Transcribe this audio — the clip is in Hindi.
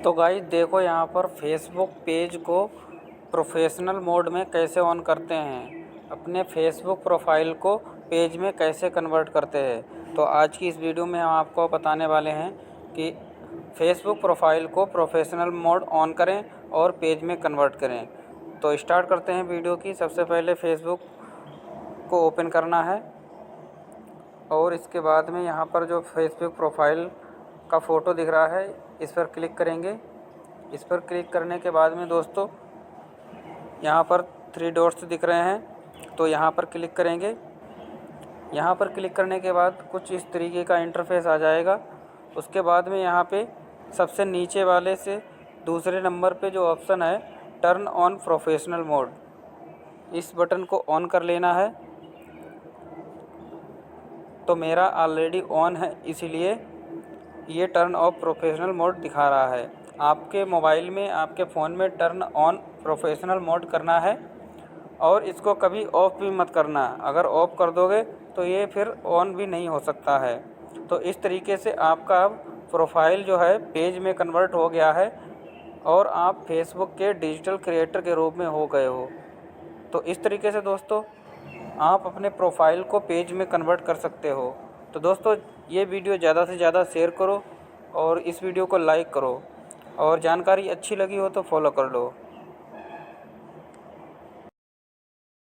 तो गाइस देखो यहाँ पर फेसबुक पेज को प्रोफेशनल मोड में कैसे ऑन करते हैं, अपने फेसबुक प्रोफाइल को पेज में कैसे कन्वर्ट करते हैं। तो आज की इस वीडियो में हम आपको बताने वाले हैं कि फेसबुक प्रोफाइल को प्रोफेशनल मोड ऑन करें और पेज में कन्वर्ट करें। तो स्टार्ट करते हैं वीडियो की। सबसे पहले फेसबुक को ओपन करना है और इसके बाद में यहाँ पर जो फेसबुक प्रोफाइल का फ़ोटो दिख रहा है इस पर क्लिक करेंगे। इस पर क्लिक करने के बाद में दोस्तों यहाँ पर 3 डॉट्स दिख रहे हैं, तो यहाँ पर क्लिक करेंगे। यहाँ पर क्लिक करने के बाद कुछ इस तरीके का इंटरफेस आ जाएगा। उसके बाद में यहाँ पे सबसे नीचे वाले से दूसरे नंबर पे जो ऑप्शन है टर्न ऑन प्रोफेशनल मोड, इस बटन को ऑन कर लेना है। तो मेरा ऑलरेडी ऑन है, इसीलिए ये टर्न ऑफ प्रोफेशनल मोड दिखा रहा है। आपके मोबाइल में, आपके फ़ोन में टर्न ऑन प्रोफेशनल मोड करना है और इसको कभी ऑफ़ भी मत करना। अगर ऑफ़ कर दोगे तो ये फिर ऑन भी नहीं हो सकता है। तो इस तरीके से आपका अब प्रोफाइल जो है पेज में कन्वर्ट हो गया है और आप फेसबुक के डिजिटल क्रिएटर के रूप में हो गए हो। तो इस तरीके से दोस्तों आप अपने प्रोफाइल को पेज में कन्वर्ट कर सकते हो। तो दोस्तों ये वीडियो ज़्यादा से ज़्यादा शेयर करो और इस वीडियो को लाइक करो और जानकारी अच्छी लगी हो तो फॉलो कर लो।